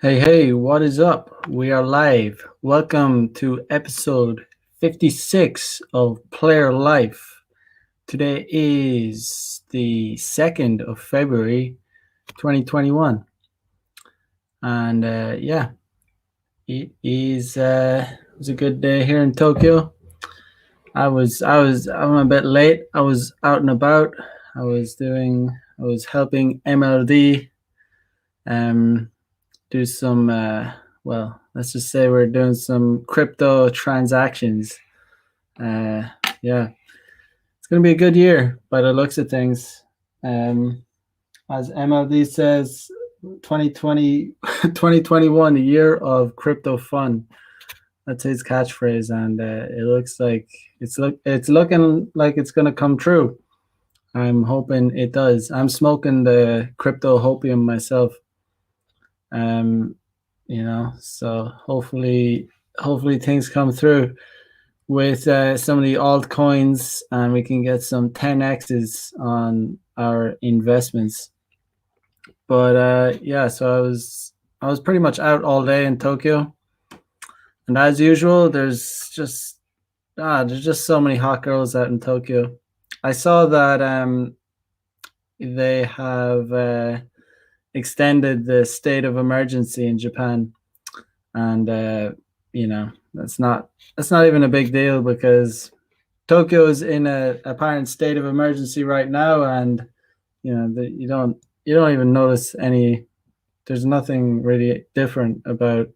Hey, what is up? We are live. Welcome to episode 56 of Player Life. Today is the 2nd of February 2021. And it was a good day here in Tokyo. I'm a bit late. I was out and about. I was helping MLD do some let's just say we're doing some crypto transactions. Yeah, it's gonna be a good year by the looks of things. As MLD says, 2020 2021, the year of crypto fun. That's his catchphrase, and it looks like it's looking like it's gonna come true. I'm hoping it does. I'm smoking the crypto hopium myself. um so hopefully things come through with some of the altcoins, and we can get some 10x's on our investments. But so I was pretty much out all day in Tokyo, and as usual there's just so many hot girls out in Tokyo. I saw that they have extended the state of emergency in Japan, and that's not even a big deal because Tokyo is in a apparent state of emergency right now, and you don't even notice any. There's nothing really different about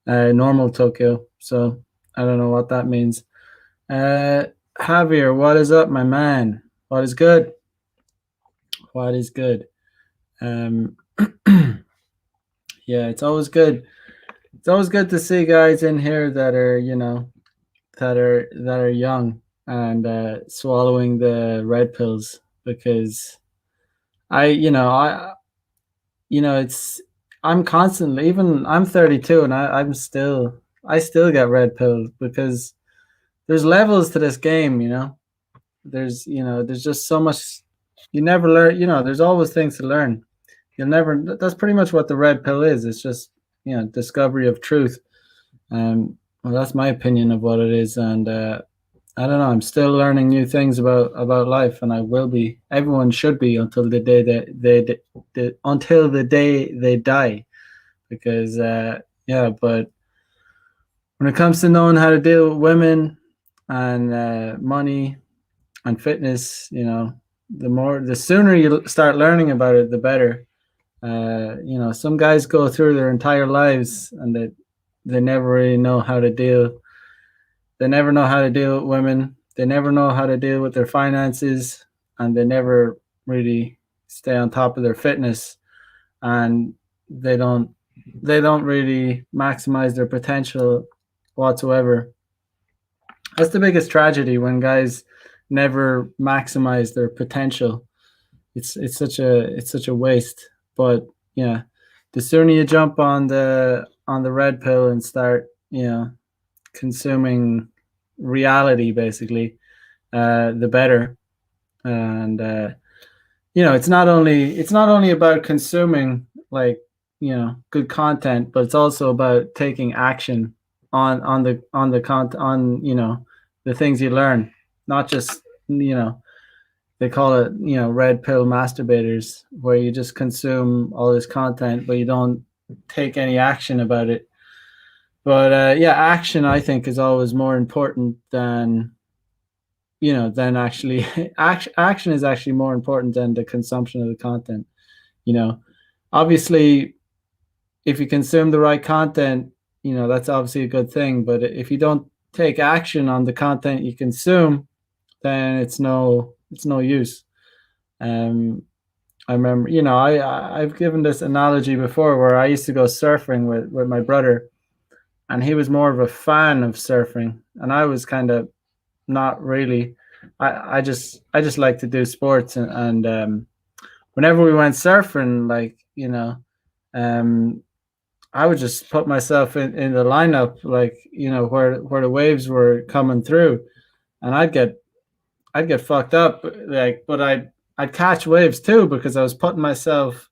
normal Tokyo, so I don't know what that means. Javier, what is up, my man? What is good? What is good? Yeah, it's always good. It's always good to see guys in here that are, that are young and swallowing the red pills, because it's I'm constantly, even I'm 32, and I still get red pills because there's levels to this game. There's just so much you never learn. There's always things to learn. That's pretty much what the red pill is. It's just discovery of truth. Well, that's my opinion of what it is, and I don't know. I'm still learning new things about life, and I will be. Everyone should be until the day that until the day they die, because But when it comes to knowing how to deal with women and money and fitness, the sooner you start learning about it, the better. Some guys go through their entire lives and they never really know how to deal. They never know how to deal with women. They never know how to deal with their finances, and they never really stay on top of their fitness, and they don't really maximize their potential whatsoever. That's the biggest tragedy, when guys never maximize their potential. It's such a waste. But yeah, the sooner you jump on the red pill and start consuming reality, basically, the better. And it's not only about consuming, like, good content, but it's also about taking action on the content, on the things you learn, not just they call it red pill masturbators, where you just consume all this content but you don't take any action about it. But action, I think, is always more important than actually action is actually more important than the consumption of the content. Obviously, if you consume the right content, that's obviously a good thing. But if you don't take action on the content you consume, then it's no use. I remember, I've given this analogy before, where I used to go surfing with my brother, and he was more of a fan of surfing, and I was kind of not really. I just like to do sports, and whenever we went surfing, like, I would just put myself in the lineup, like, where the waves were coming through, and I'd get fucked up, like, but I'd catch waves too, because I was putting myself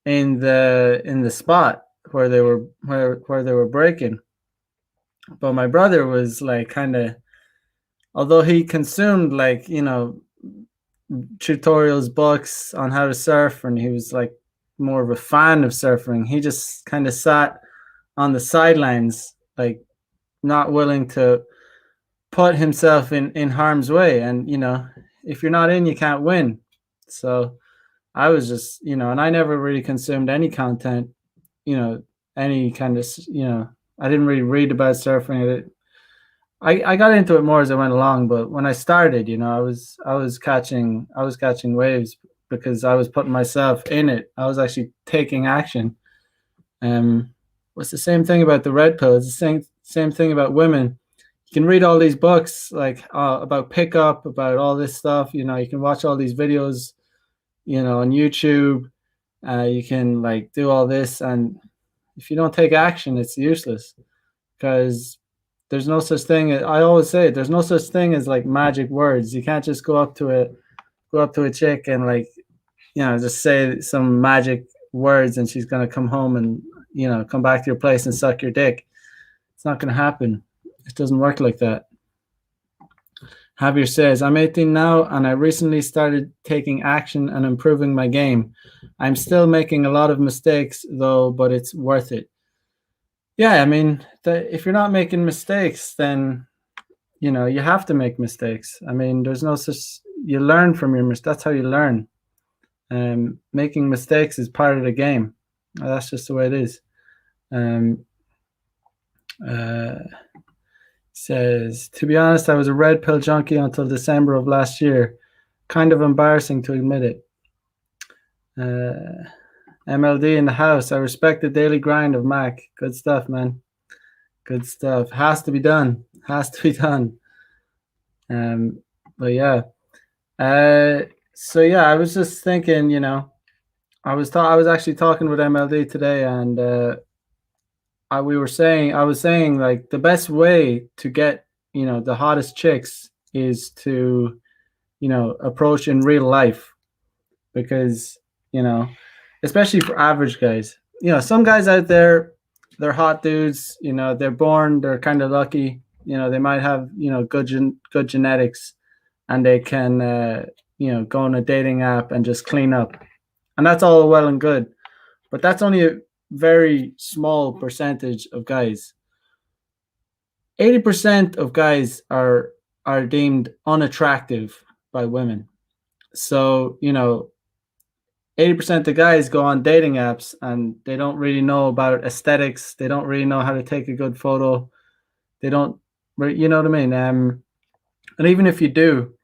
in the spot, where they were breaking. But my brother was like kind of, although he consumed like tutorials, books on how to surf, and he was like more of a fan of surfing. He just kind of sat on the sidelines, like not willing to put himself in harm's way. And if you're not in, you can't win. So I was just, and I never really consumed any content, any kind of, I didn't really read about surfing. I got into it more as I went along, but when I started, I was catching waves because I was putting myself in it. I was actually taking action. It's the same thing about the red pill. It's the same thing about women. You can read all these books like about pickup, about all this stuff. You can watch all these videos, on YouTube. You can like do all this, and if you don't take action, it's useless because there's no such thing. I always say there's no such thing as like magic words. You can't just go up to a chick and like just say some magic words and she's gonna come home and come back to your place and suck your dick. It's not gonna happen. It doesn't work like that. Javier says, I'm 18 now and I recently started taking action and improving my game. I'm still making a lot of mistakes though, but it's worth it. Yeah, I mean, if you're not making mistakes, then you have to make mistakes. I mean, there's no such, you learn from your mistakes. That's how you learn. Making mistakes is part of the game. That's just the way it is. Says, to be honest, I was a red pill junkie until December of last year. Kind of embarrassing to admit it. MLD in the house. I respect the daily grind of Mac. Good stuff, man. Good stuff. Has to be done. Has to be done. But yeah. So yeah, I was just thinking, I was actually talking with MLD today, and I was saying like the best way to get the hottest chicks is to approach in real life, because especially for average guys, some guys out there, they're hot dudes, they're kind of lucky, they might have good genetics, and they can go on a dating app and just clean up, and that's all well and good, but that's only a very small percentage of guys. 80% of guys are deemed unattractive by women. So 80% of guys go on dating apps and they don't really know about aesthetics. They don't really know how to take a good photo. They don't, you know what I mean? And even if you do,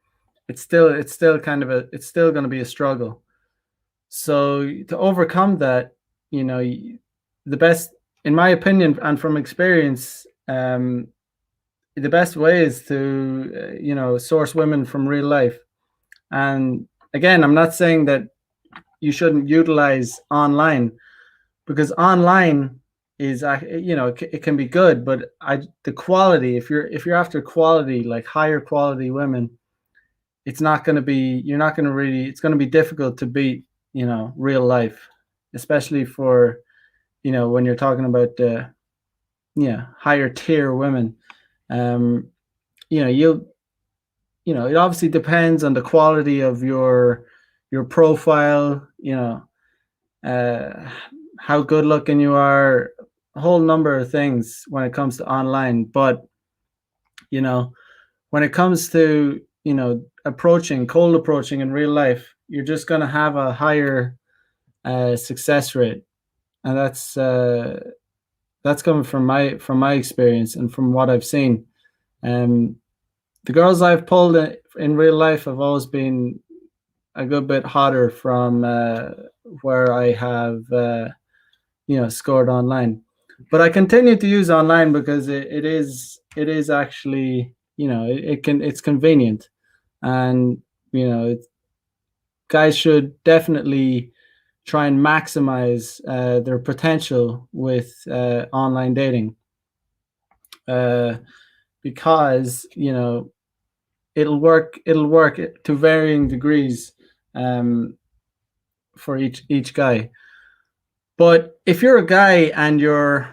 it's still it's still going to be a struggle. So to overcome that, the best, in my opinion, and from experience, the best way is to, source women from real life. And again, I'm not saying that you shouldn't utilize online, because online is, it can be good, but the quality, if you're after quality, like higher quality women, it's not going to be, you're not going to really, it's going to be difficult to beat, real life, especially for, when you're talking about the, higher tier women. It obviously depends on the quality of your profile, how good looking you are, a whole number of things when it comes to online. But when it comes to cold approaching in real life, you're just going to have a higher success rate, and that's coming from my experience and from what I've seen. The girls I've pulled in real life have always been a good bit hotter from where I have scored online. But I continue to use online because it is actually, it's convenient, and guys should definitely try and maximize their potential with online dating, because it'll work to varying degrees for each guy. But if you're a guy and you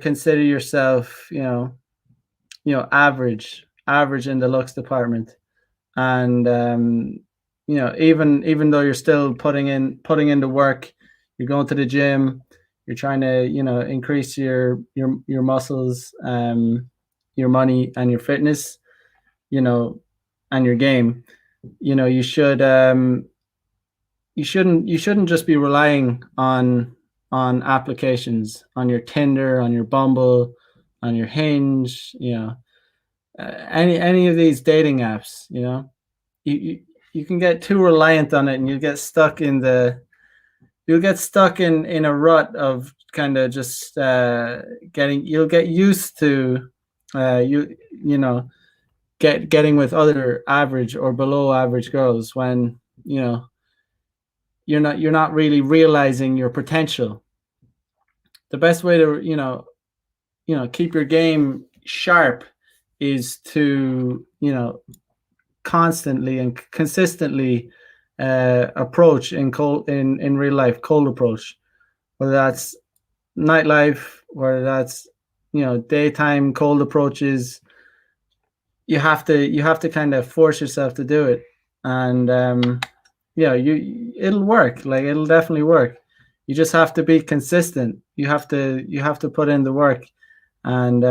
consider yourself, average in the looks department, and even though you're still putting in the work, you're going to the gym, you're trying to increase your muscles, your money and your fitness, you know and your game. You shouldn't just be relying on applications, on your Tinder, on your Bumble, on your Hinge, any of these dating apps. You can get too reliant on it, and you'll get stuck in a rut of kind of just you'll get used to you know getting with other average or below average girls, when you're not really realizing your potential. The best way to keep your game sharp is to constantly and consistently approach in real life, cold approach, whether that's nightlife, whether that's daytime cold approaches. You have to kind of force yourself to do it, and it'll work. Like, it'll definitely work. You just have to be consistent. You have to put in the work, and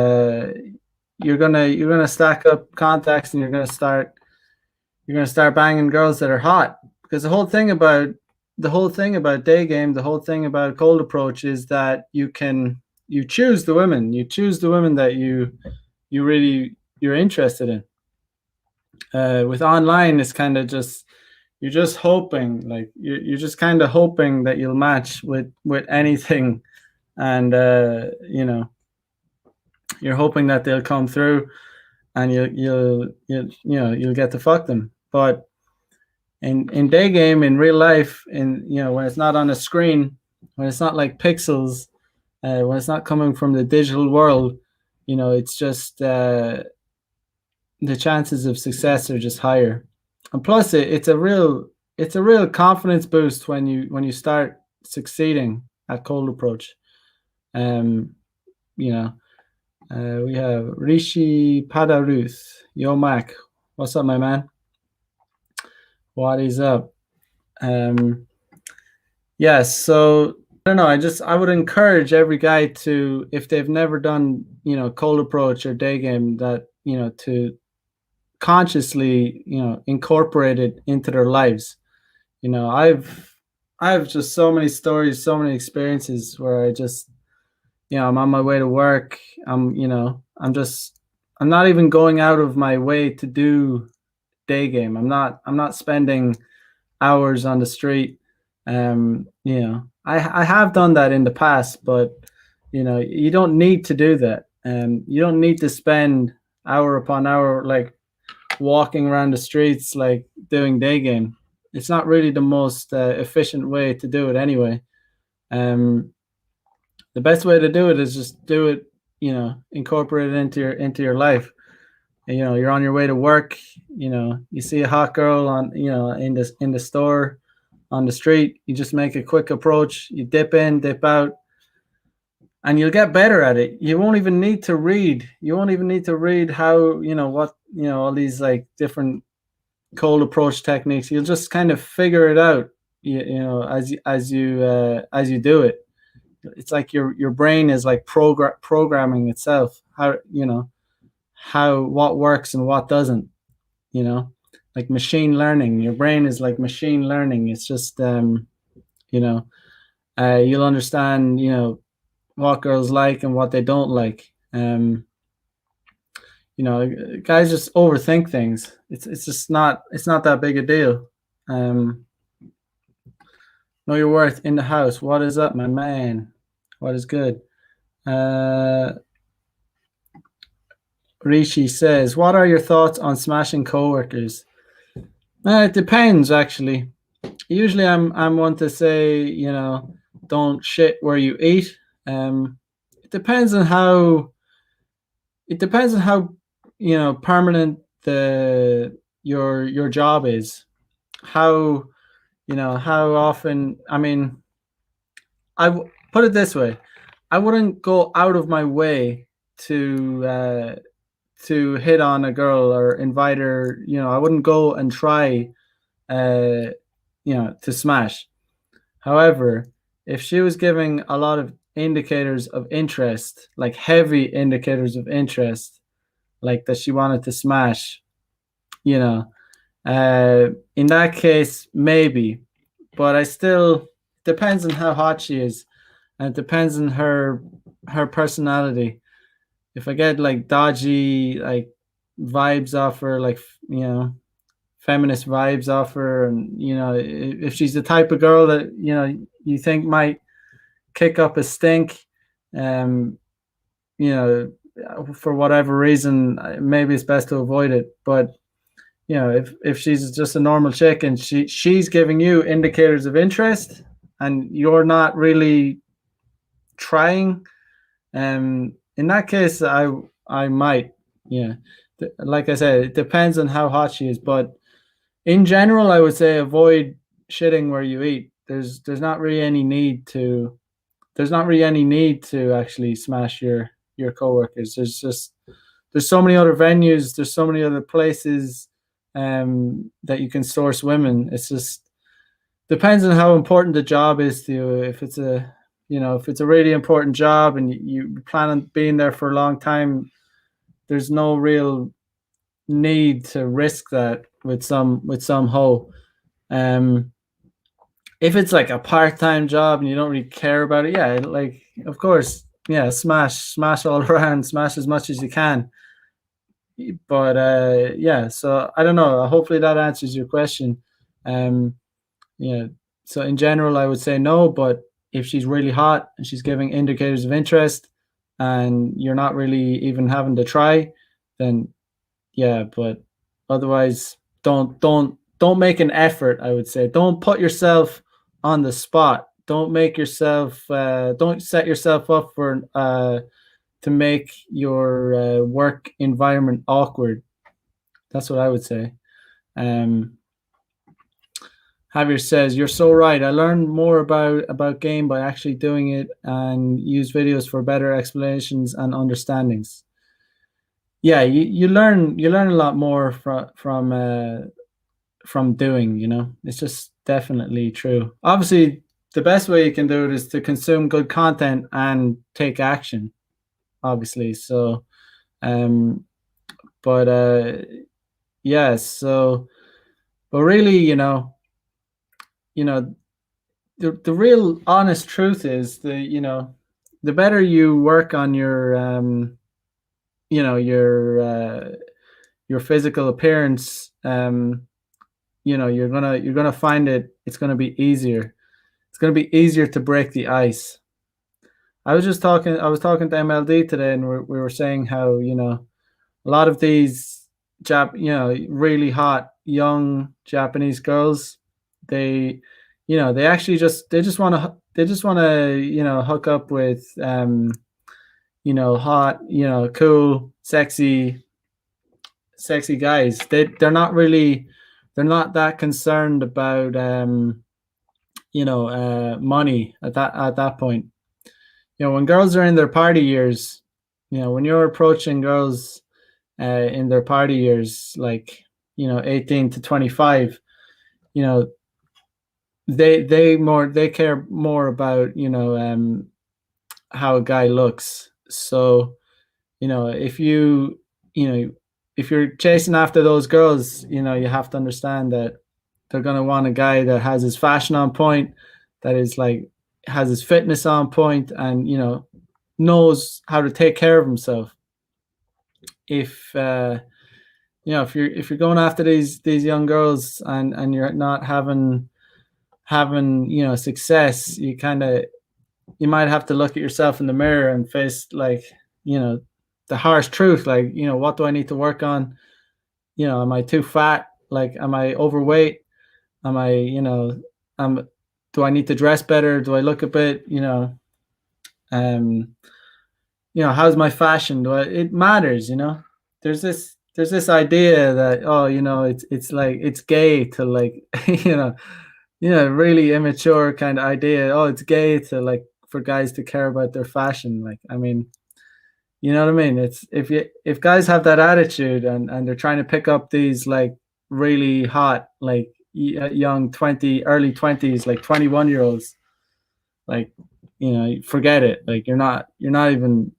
you're gonna stack up contacts, and you're gonna start banging girls that are hot. Because the whole thing about day game, the whole thing about cold approach, is that you choose the women. You choose the women that you're interested in. With online, it's kind of just you're just hoping, like you're just kind of hoping that you'll match with anything, and you're hoping that they'll come through, and you'll get to fuck them. But in day game, in real life, when it's not on a screen, when it's not like pixels, when it's not coming from the digital world, it's just the chances of success are just higher. And plus, it's a real confidence boost when you start succeeding at cold approach. Um, you know, we have Rishi Padaruth. Yo, Mac, what's up, my man? What is up? Yes. So I don't know. I would encourage every guy to, if they've never done, cold approach or day game, that to consciously, incorporate it into their lives. I've just so many stories, so many experiences where I just, I'm on my way to work. I'm not even going out of my way to do day game. I'm not spending hours on the street. I have done that in the past, but you don't need to do that. You don't need to spend hour upon hour, like, walking around the streets, like, doing day game. It's not really the most efficient way to do it anyway. Um, the best way to do it is just do it, incorporate it into your life. You're on your way to work, you see a hot girl in the store, on the street, you just make a quick approach, you dip in, dip out, and you'll get better at it. You won't even need to read. You won't even need to read how, what, all these, like, different cold approach techniques. You'll just kind of figure it out, as you do it. It's like your brain is like programming itself, how what works and what doesn't, like machine learning. Your brain is like machine learning. It's just you'll understand what girls like and what they don't like. Guys just overthink things. It's not that big a deal. Know your worth in the house. What is up, my man? What is good? Rishi says, what are your thoughts on smashing coworkers? It depends, actually. Usually I'm one to say, don't shit where you eat. It depends on how permanent your job is. How often, I mean, put it this way: I wouldn't go out of my way to hit on a girl or invite her. I wouldn't go and try, uh, to smash. However, if she was giving a lot of indicators of interest, like heavy indicators of interest, like that she wanted to smash, you know, in that case, maybe. But I still depends on how hot she is, and it depends on her personality. If I get like dodgy like vibes off her, like feminist vibes off her, and if she's the type of girl that you think might kick up a stink, um, you know, for whatever reason, maybe it's best to avoid it. But if she's just a normal chick and she's giving you indicators of interest and you're not really trying, in that case, I might, yeah. Like I said, it depends on how hot she is, but in general, I would say avoid shitting where you eat. There's not really any need to actually smash your coworkers. There's so many other venues, there's so many other places that you can source women. It's just depends on how important the job is to you. If it's a really important job and you plan on being there for a long time, there's no real need to risk that with some hoe. Um, if it's like a part-time job and you don't really care about it, yeah, like of course, yeah, smash all around, smash as much as you can. But yeah, so I don't know. Hopefully that answers your question. Um, yeah. So in general, I would say no. But if she's really hot and she's giving indicators of interest, and you're not really even having to try, then yeah. But otherwise, don't make an effort. I would say don't put yourself on the spot. Don't set yourself up for to make your work environment awkward. That's what I would say. Um, Javier says, "You're so right. I learned more about game by actually doing it and use videos for better explanations and understandings." Yeah, you learn a lot more from doing. It's just definitely true. Obviously, the best way you can do it is to consume good content and take action. Obviously, so um, but yeah, so but really, you know the real honest truth is the better you work on you know your physical appearance, you're gonna find it's gonna be easier. It's gonna be easier to break the ice. I was talking to MLD today, and we were saying how a lot of these really hot young Japanese girls, they they actually they just want to hook up with hot, cool, sexy guys. They're not that concerned about money at that point. When girls are in their party years, when you're approaching girls in their party years, like 18 to 25, you know they care more about how a guy looks. So if you know if you're chasing after those girls, you have to understand that they're going to want a guy that has his fashion on point, that is like has his fitness on point, and knows how to take care of himself. If you're going after these young girls, and you're not having success, you might have to look at yourself in the mirror and face like the harsh truth, like what do I need to work on? Am I too fat? Like, am I overweight? Am I um do I need to dress better? Do I look a bit um how's my fashion? It matters? There's this idea that, oh, it's like it's gay to like really immature kind of idea. Oh, it's gay to like for guys to care about their fashion. Like, I mean, you know what I mean? It's if guys have that attitude and they're trying to pick up these like really hot like young 20 early 20s like 21-year-olds, like, you know, forget it. Like, you're not even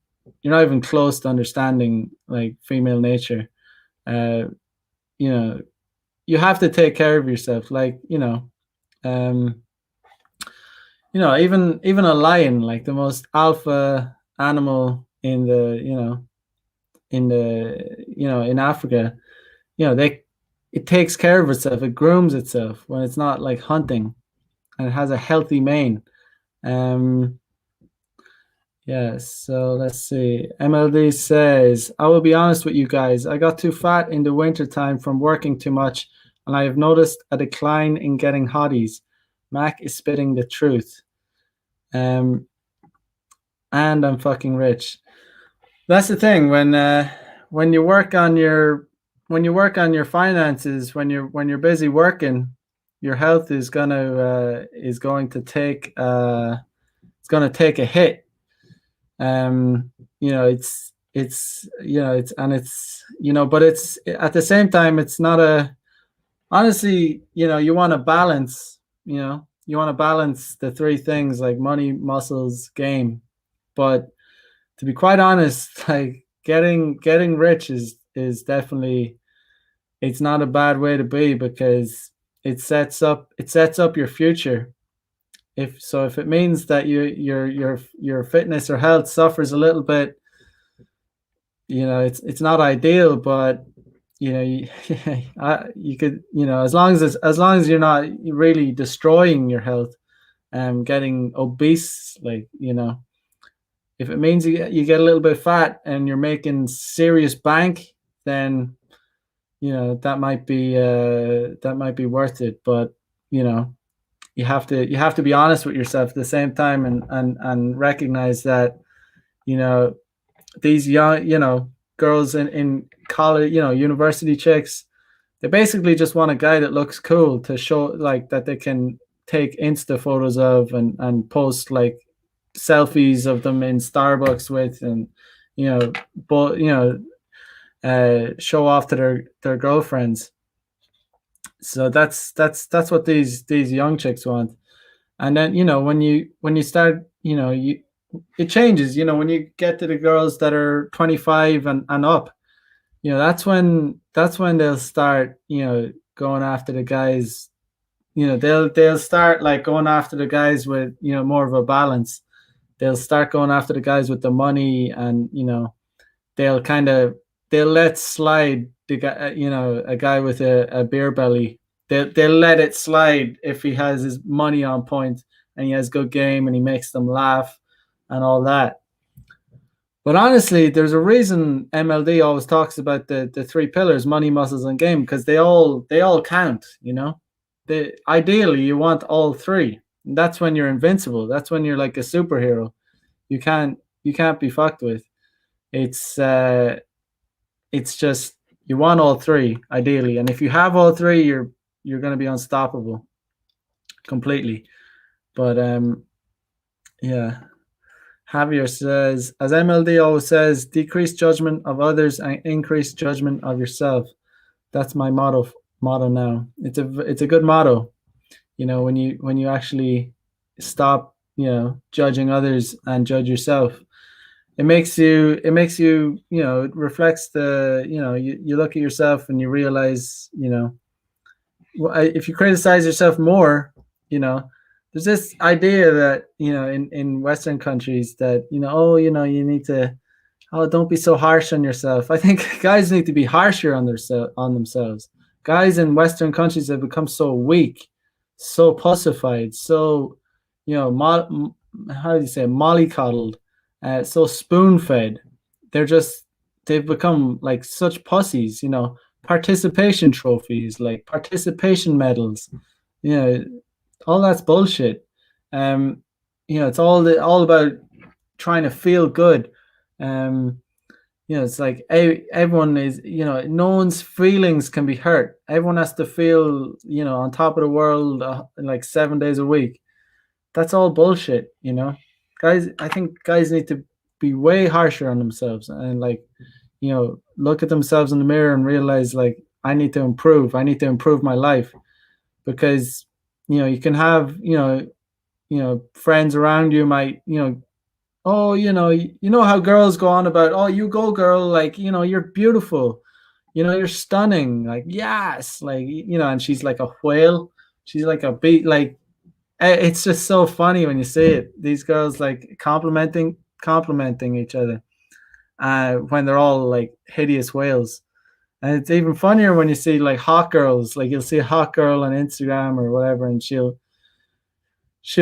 close to understanding like female nature. uh you know, you have to take care of yourself, like, um even a lion, like the most alpha animal in the, in Africa, they it takes care of itself, it grooms itself when it's not like hunting, and it has a healthy mane. um yeah, so let's see. MLD says, I will be honest with you guys, I got too fat in the wintertime from working too much, and I have noticed a decline in getting hotties. Mac is spitting the truth. um and I'm fucking rich. That's the thing, when you work on your finances, when you're busy working, your health is going to take it's going to take a hit. But it's at the same time, it's not a honestly, you want to balance, the three things like money, muscles, game. But to be quite honest, like getting rich is definitely, it's not a bad way to be, because it sets up your future. If it means that your fitness or health suffers a little bit, it's not ideal, but you you could, as long as you're not really destroying your health and getting obese, like, if it means you get a little bit fat and you're making serious bank, then that might be worth it. But you have to be honest with yourself at the same time, and recognize that you know these young, girls in college, university chicks, they basically just want a guy that looks cool to show, like, that they can take insta photos of, and post like selfies of them in Starbucks with, and but show off to their girlfriends. So that's what these young chicks want. And then when you start, it changes. When you get to the girls that are 25 and up, that's when they'll start, going after the guys. They'll start like going after the guys with, more of a balance. They'll start going after the guys with the money, and they'll kind of they'll let slide the guy, a guy with a beer belly. They'll let it slide if he has his money on point and he has good game and he makes them laugh and all that. But honestly, there's a reason MLD always talks about the three pillars: money, muscles, and game, because they all count. Ideally you want all three. That's when you're invincible. That's when you're like a superhero. You can't be fucked with. It's just, you want all three ideally, and if you have all three, you're going to be unstoppable completely. But yeah. Javier says, as MLD always says, decrease judgment of others and increase judgment of yourself. That's my motto now. It's a good motto. When you actually stop, judging others and judge yourself, it makes you, it reflects you look at yourself and you realize, if you criticize yourself more, there's this idea that, in Western countries that, you need to, don't be so harsh on yourself. I think guys need to be harsher on themselves. Guys in Western countries have become so weak, so pussified, so, how do you say, mollycoddled, so spoon fed. They've become like such pussies, participation trophies, like participation medals, you know, all that's bullshit. It's all about trying to feel good. It's like everyone is, no one's feelings can be hurt. Everyone has to feel, on top of the world, like 7 days a week. That's all bullshit. guys, I think guys need to be way harsher on themselves and like, look at themselves in the mirror and realize like I need to improve. I need to improve my life because you can have friends around you might oh you know how girls go on about, oh, you go girl, like you're beautiful, you're stunning, like yes, like and she's like a whale, she's like a beat, like it's just so funny when you see it, these girls like complimenting each other when they're all like hideous whales. And it's even funnier when you see like hot girls, like you'll see a hot girl on Instagram or whatever, and she'll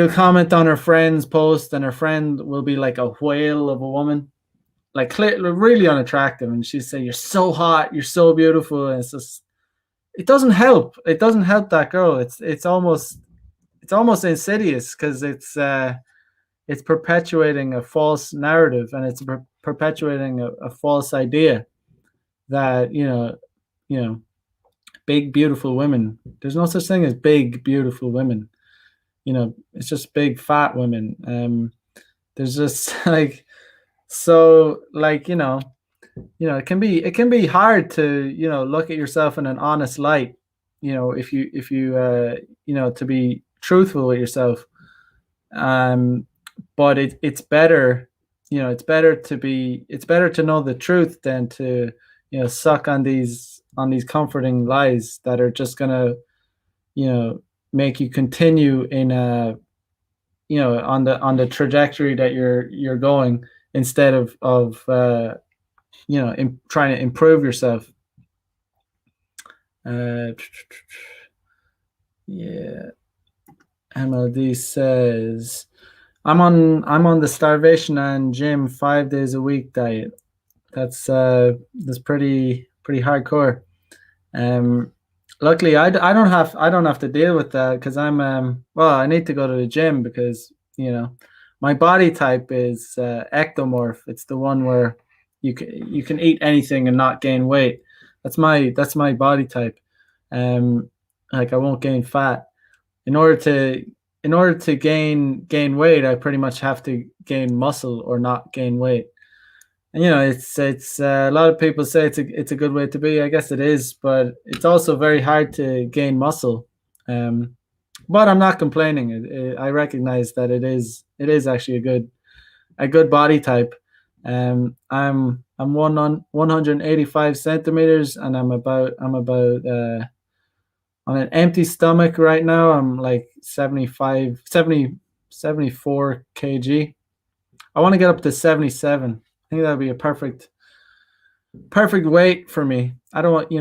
comment on her friend's post, and her friend will be like a whale of a woman, like really unattractive, and she'll say, "You're so hot, you're so beautiful," and it's just, it doesn't help. It doesn't help that girl. It's almost insidious because it's perpetuating a false narrative, and it's perpetuating a false idea that you know big beautiful women. There's no such thing as big beautiful women. It's just big fat women. There's just like, so like it can be hard to look at yourself in an honest light. If you to be truthful with yourself. Um, but it's better. It's better to know the truth than to suck on these comforting lies that are just gonna you know make you continue in a on the trajectory that you're going, instead of trying to improve yourself. uh yeah, MLD says, I'm on the starvation and gym 5 days a week diet. That's pretty hardcore. Um, Luckily, I don't have to deal with that because well, I need to go to the gym because my body type is ectomorph. It's the one where you can eat anything and not gain weight. That's my body type. Um, like I won't gain fat. In order to gain weight, I pretty much have to gain muscle or not gain weight. And it's a lot of people say it's a good way to be. I guess it is, but it's also very hard to gain muscle. Um, but I'm not complaining. I recognize that it is actually a good body type. I'm 185 centimeters, and I'm about on an empty stomach right now. I'm like 75, 70, 74 kg. I want to get up to 77. I think that would be a perfect weight for me. I don't want,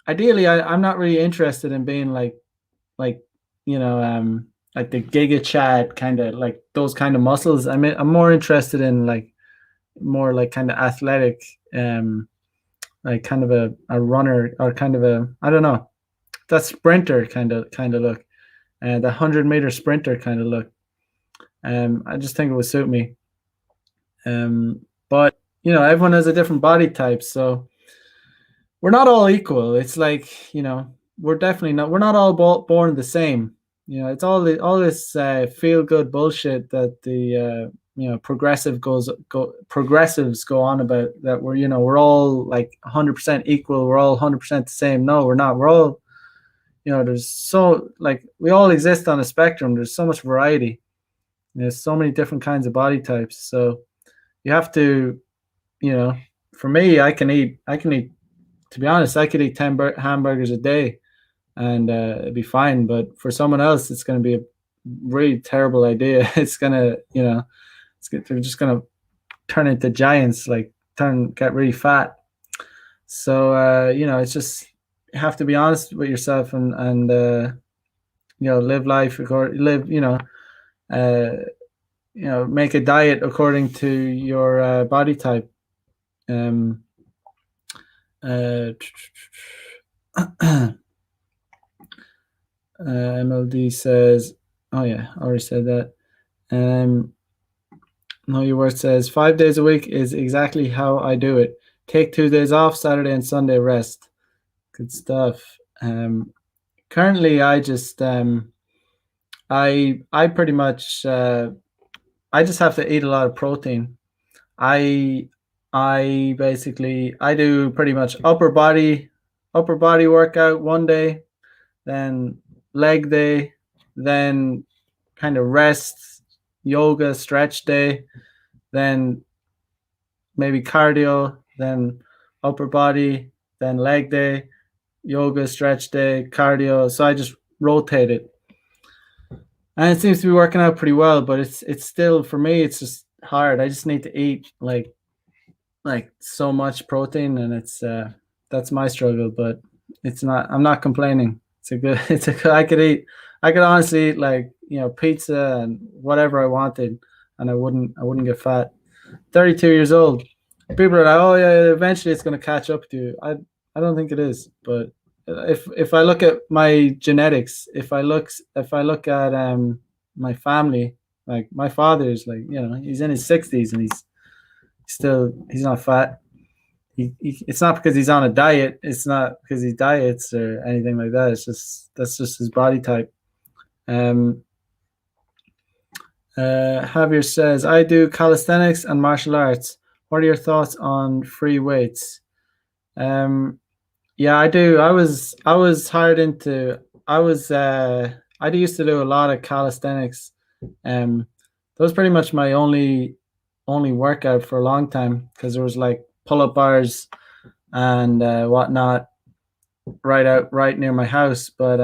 ideally, I'm not really interested in being like, you know, like the Giga Chad kind of, like those kind of muscles. I'm more interested in like more like kind of athletic, like kind of a runner, or kind of I don't know, that sprinter kind of look, and the 100-meter sprinter kind of look. I just think it would suit me. But everyone has a different body type, so we're not all equal. It's like we're not all born the same. It's all this feel good bullshit that the progressives go on about, that we're all like 100% equal. We're all 100% the same. No, we're not. We're all there's so, like, we all exist on a spectrum. There's so much variety. There's so many different kinds of body types. So you have to, you know, for me, I can eat, to be honest, I could eat 10 hamburgers a day, and it'd be fine. But for someone else, it's going to be a really terrible idea. It's going to, they're just going to turn into giants, like get really fat. So, it's just, you have to be honest with yourself, and live life, uh, make a diet according to your body type. Um, uh, MLD says, oh yeah, I already said that. Know Your Worth says, 5 days a week is exactly how I do it. Take 2 days off, Saturday and Sunday rest. Good stuff. Currently, I just I pretty much I just have to eat a lot of protein. I I basically I do pretty much upper body workout one day, then leg day, then kind of rest, yoga, stretch day, then maybe cardio, then upper body, then leg day, yoga, stretch day, cardio. So I just rotate it, and it seems to be working out pretty well. But it's still for me, it's just hard. I just need to eat like so much protein, and it's that's my struggle. But it's not. I'm not complaining. It's a good. It's a good. I could honestly eat like pizza and whatever I wanted, and I wouldn't get fat. 32 years old. People are like, oh yeah, eventually it's going to catch up to you. I don't think it is. But if I look at my genetics, if I look at my family, like my father's like he's in his 60s and he's not fat. It's not because he's on a diet. It's not because he diets or anything like that. It's just that's just his body type. Um, Javier says, I do calisthenics and martial arts. What are your thoughts on free weights? Um, yeah, I do. I was hired into I used to do a lot of calisthenics. That was pretty much my only workout for a long time because there was like pull up bars and whatnot right near my house. But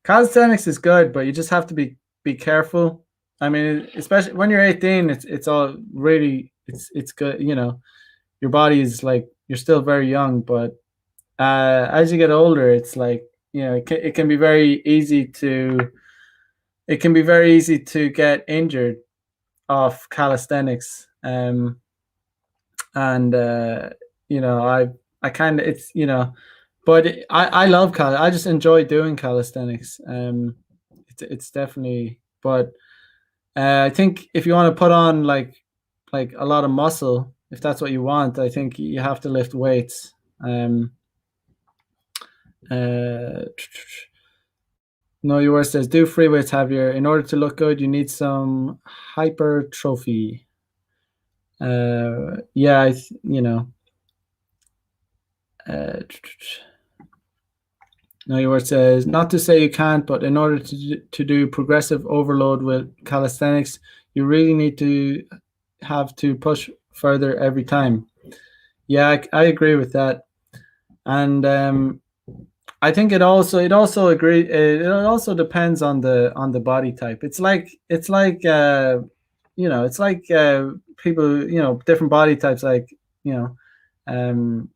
calisthenics is good, but you just have to be careful. I mean, especially when you're 18, it's all really it's good. Your body is like you're still very young, but as you get older, it's like it can be very easy to get injured off calisthenics. And I kind of it's but I love I just enjoy doing calisthenics. It's definitely, but I think if you want to put on like a lot of muscle, if that's what you want, I think you have to lift weights. Uh, no, yours says do free weights, Javier. In order to look good, you need some hypertrophy. Yeah, Uh, no, yours says not to say you can't, but in order to do progressive overload with calisthenics, you really need to have to push further every time. Yeah, I agree with that, and I think it also depends on the body type. It's like people different body types like you know um,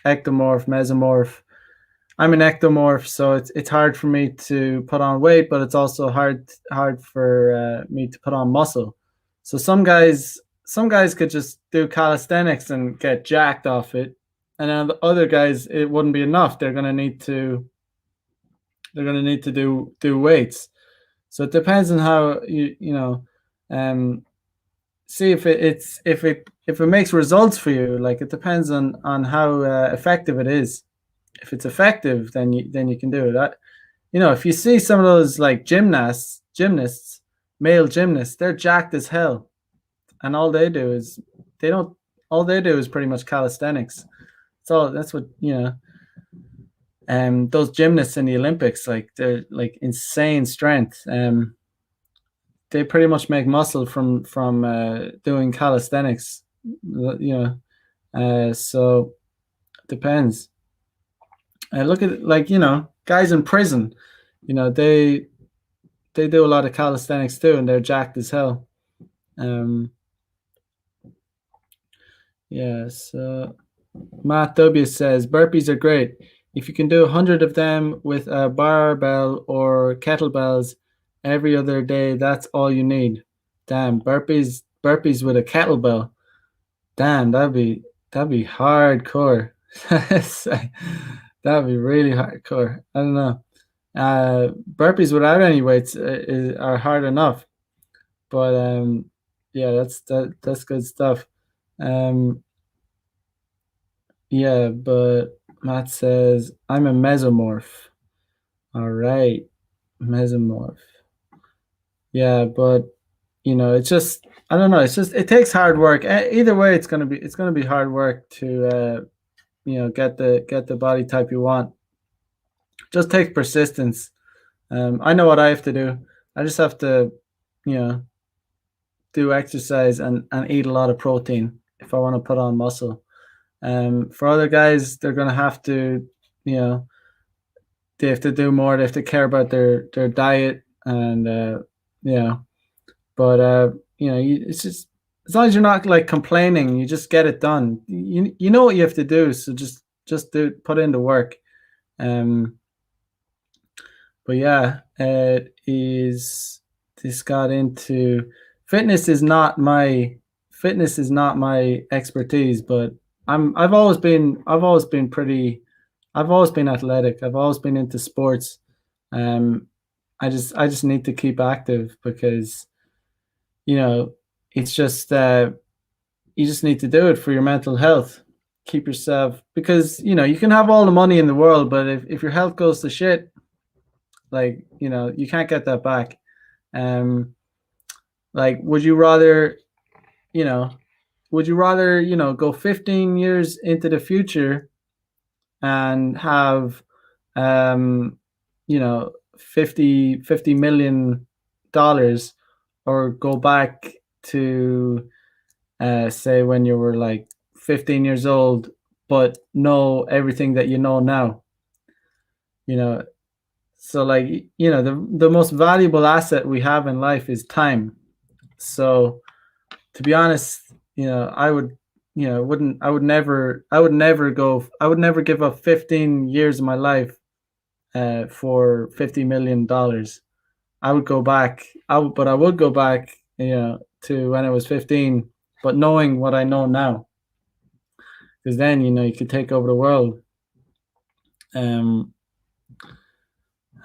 ectomorph, mesomorph. I'm an ectomorph, so it's hard for me to put on weight, but it's also hard for me to put on muscle. So some guys could just do calisthenics and get jacked off it, and then the other guys it wouldn't be enough. They're gonna need to do weights. So it depends on how um, see if it makes results for you. Like it depends on how effective it is. If it's effective, then you can do it. If you see some of those like gymnasts, male gymnasts, they're jacked as hell, and they don't. all they do is pretty much calisthenics. So that's what those gymnasts in the Olympics, like they're like insane strength. They pretty much make muscle from doing calisthenics. So it depends. Look at like guys in prison. They do a lot of calisthenics too, and they're jacked as hell. Um, yeah. So Matt W says burpees are great. If you can do 100 of them with a barbell or kettlebells every other day, that's all you need. Damn, burpees with a kettlebell. Damn, that'd be hardcore. That'd be really hardcore. I don't know. Burpees without any weights are hard enough, but yeah, that's good stuff. Um, yeah, but Matt says I'm a mesomorph. All right, mesomorph. Yeah, but it's just, I don't know. It's just, it takes hard work. Either way, it's gonna be hard work to get the body type you want. Just takes persistence. I know what I have to do. I just have to, you know, do exercise and eat a lot of protein if I want to put on muscle. For other guys, they're gonna have to, you know, they have to do more. They have to care about their diet and you know, but it's just, as long as you're not like complaining, you just get it done. You know what you have to do, so just do, put in the work. Um, but yeah, it is. This got into fitness is not my expertise, but I've always been pretty, I've always been athletic. I've always been into sports. Um, I just need to keep active because you know it's just you just need to do it for your mental health. Keep yourself, because you can have all the money in the world, but if your health goes to shit, like you can't get that back. Um, like you know, would you rather go 15 years into the future and have um, 50 million dollars, or go back to say when you were like 15 years old, but know everything that you know now? You know, so like the most valuable asset we have in life is time. So to be honest, I would, wouldn't, I would never give up 15 years of my life for $50 million. I would go back. But I would go back, to when I was 15, but knowing what I know now, because then you could take over the world. Um,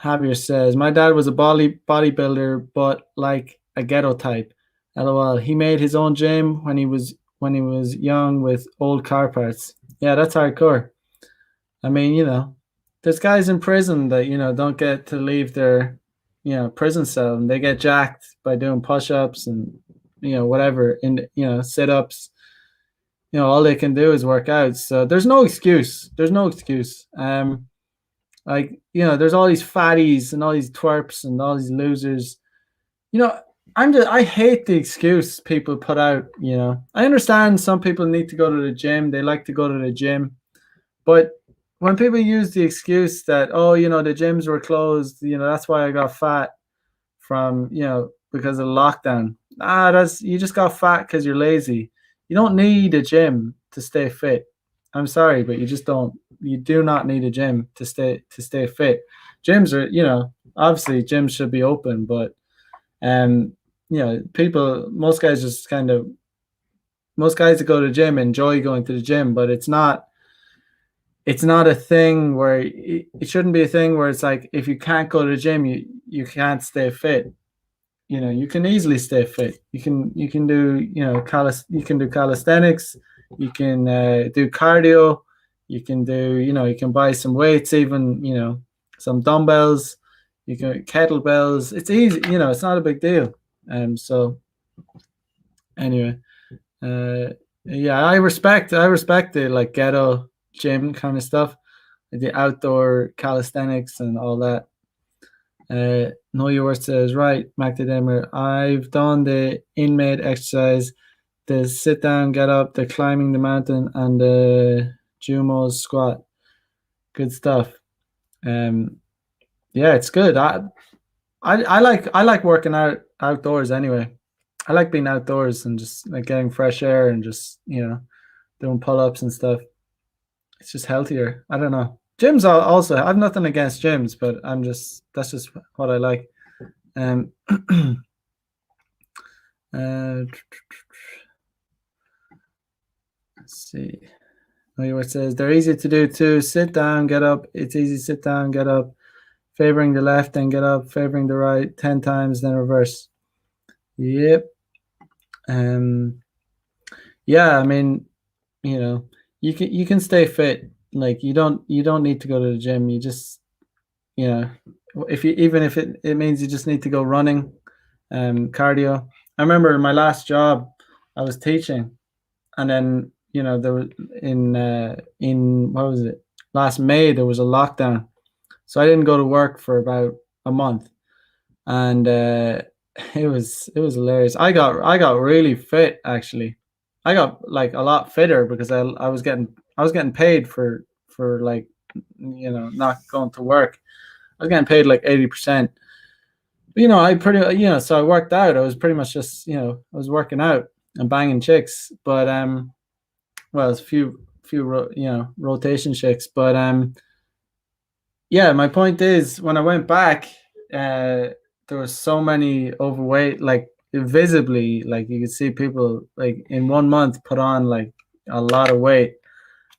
Javier says my dad was a bodybuilder, but like a ghetto type. LOL. He made his own gym when he was young with old car parts. Yeah, that's hardcore. I mean, there's guys in prison that don't get to leave their prison cell, and they get jacked by doing push-ups and whatever, in sit-ups. All they can do is work out. So there's no excuse. There's no excuse. Like there's all these fatties and all these twerps and all these losers. You know, I hate the excuse people put out. I understand some people need to go to the gym. They like to go to the gym, but when people use the excuse that, oh, the gyms were closed, that's why I got fat from, because of lockdown. You just got fat because you're lazy. You don't need a gym to stay fit. I'm sorry, but you just don't. You do not need a gym to stay fit. Gyms are, obviously gyms should be open, but most guys just most guys that go to the gym enjoy going to the gym, but it's not a thing where it shouldn't be a thing where it's like, if you can't go to the gym, you can't stay fit. You can easily stay fit. You can do you can do calisthenics, you can do cardio, you can do you can buy some weights, even some dumbbells, you can kettlebells. It's easy, it's not a big deal. So anyway, yeah, I respect the like ghetto gym kind of stuff, the outdoor calisthenics and all that. Know your worth says, right, Macdademer, I've done the inmate exercise, the sit down, get up, the climbing the mountain, and the Jumo squat. Good stuff. Yeah, it's good. I like working out outdoors anyway. I like being outdoors and just like getting fresh air and just doing pull ups and stuff. It's just healthier. I don't know. Gyms also. I have nothing against gyms, but that's just what I like. Let's see. Where it says they're easy to do too. Sit down, get up. It's easy. Sit down, get up. Favoring the left, then get up. Favoring the right 10 times, then reverse. Yep. Yeah. I mean, you can stay fit. Like you don't need to go to the gym. You just if it means you just need to go running, cardio. I remember my last job, I was teaching, and then there was in what was it, last May, there was a lockdown, so I didn't go to work for about a month, and it was hilarious. I got really fit, actually. I got like a lot fitter because I was getting paid for like not going to work. I was getting paid like 80%. I pretty so I worked out. I was pretty much just I was working out and banging chicks, but well, it's a few rotation chicks, but yeah, my point is, when I went back, there was so many overweight, like visibly, like you could see people like in 1 month put on like a lot of weight.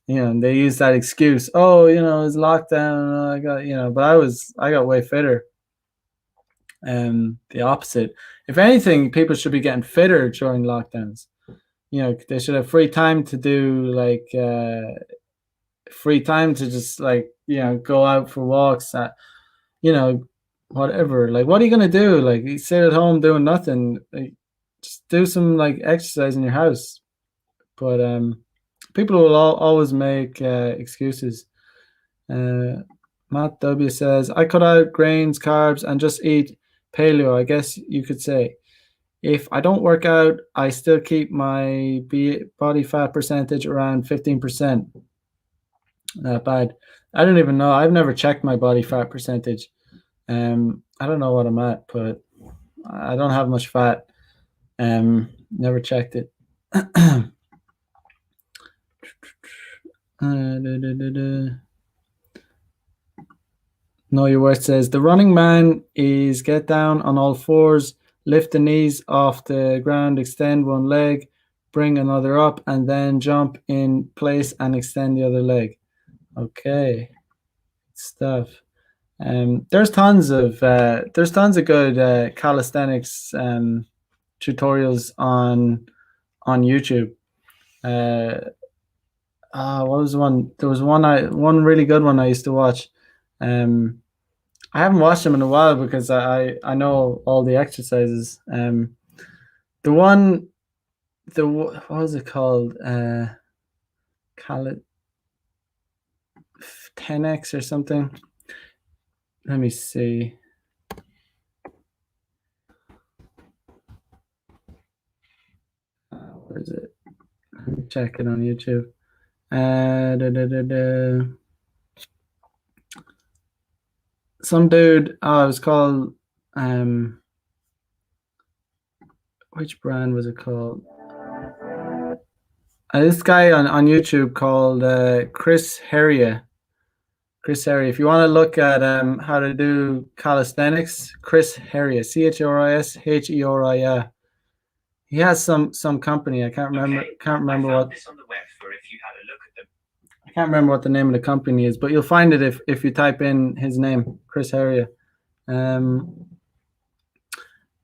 And they use that excuse, oh, it's lockdown. I got, but I got way fitter. The opposite. If anything, people should be getting fitter during lockdowns. They should have free time to do like free time to just like go out for walks. You know, Whatever. Like, what are you gonna do? Like, you sit at home doing nothing. Like, just do some like exercise in your house. But people will always make excuses. Uh, Matt W says, I cut out grains, carbs, and just eat paleo. I guess you could say. If I don't work out, I still keep my body fat percentage around 15%. Not bad. I don't even know. I've never checked my body fat percentage. I don't know what I'm at, but I don't have much fat. Never checked it. Know Your Worth says the running man is get down on all fours, lift the knees off the ground, extend one leg, bring another up, and then jump in place and extend the other leg. Okay, stuff. There's tons of good calisthenics tutorials on YouTube. Uh, what was the one? There was one really good one I used to watch. Um, I haven't watched them in a while because I know all the exercises. The one what was it called? Cal 10x or something. Let me see. Where is it? Let me check it on YouTube. Da, da, da, da. Some dude. Oh, it was called. Which brand was it called? This guy on YouTube called Chris Heria. Chris Heria. If you want to look at how to do calisthenics, Chris Heria. CHRISHERIA. He has some company. I can't remember. Can't remember what. I can't remember what the name of the company is, but you'll find it if you type in his name, Chris Heria.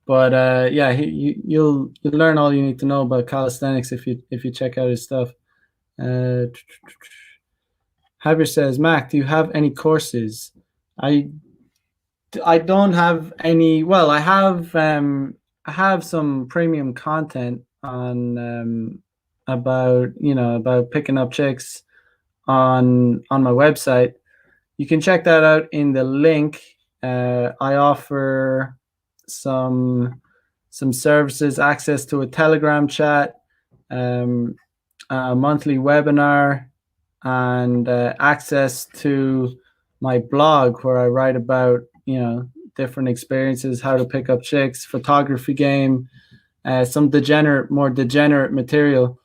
But yeah, you'll learn all you need to know about calisthenics if you check out his stuff. Javier says, Mac, do you have any courses? I don't have any. Well, I have some premium content on about picking up chicks on my website. You can check that out in the link. I offer some services, access to a Telegram chat, a monthly webinar, and access to my blog where I write about different experiences, how to pick up chicks, photography game, some more degenerate material.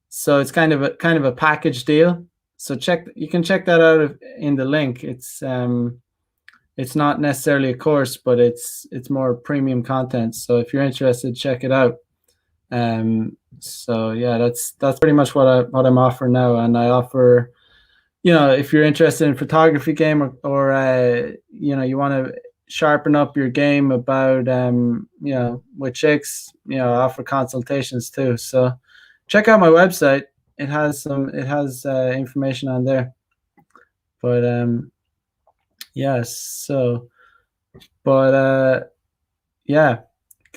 So it's kind of a package deal. So you can check that out in the link. It's not necessarily a course, but it's more premium content. So if you're interested, check it out. So yeah, that's pretty much what I'm offering now. And I offer, if you're interested in photography game or you want to sharpen up your game about with chicks, I offer consultations too. So check out my website. It has information on there. But yes, so but yeah,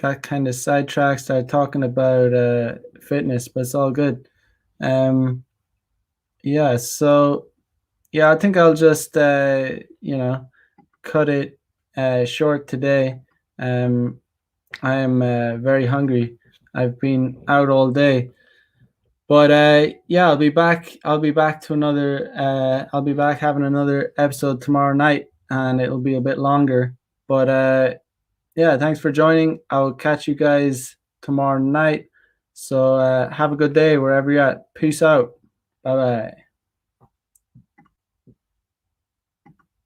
got kind of sidetracked, started talking about fitness, but it's all good. Um, yeah, so yeah, I think I'll just cut it short today. Um, I am very hungry. I've been out all day. But yeah, I'll be back. I'll be back to another. I'll be back having another episode tomorrow night, and it'll be a bit longer. But yeah, thanks for joining. I'll catch you guys tomorrow night. So have a good day wherever you're at. Peace out. Bye bye.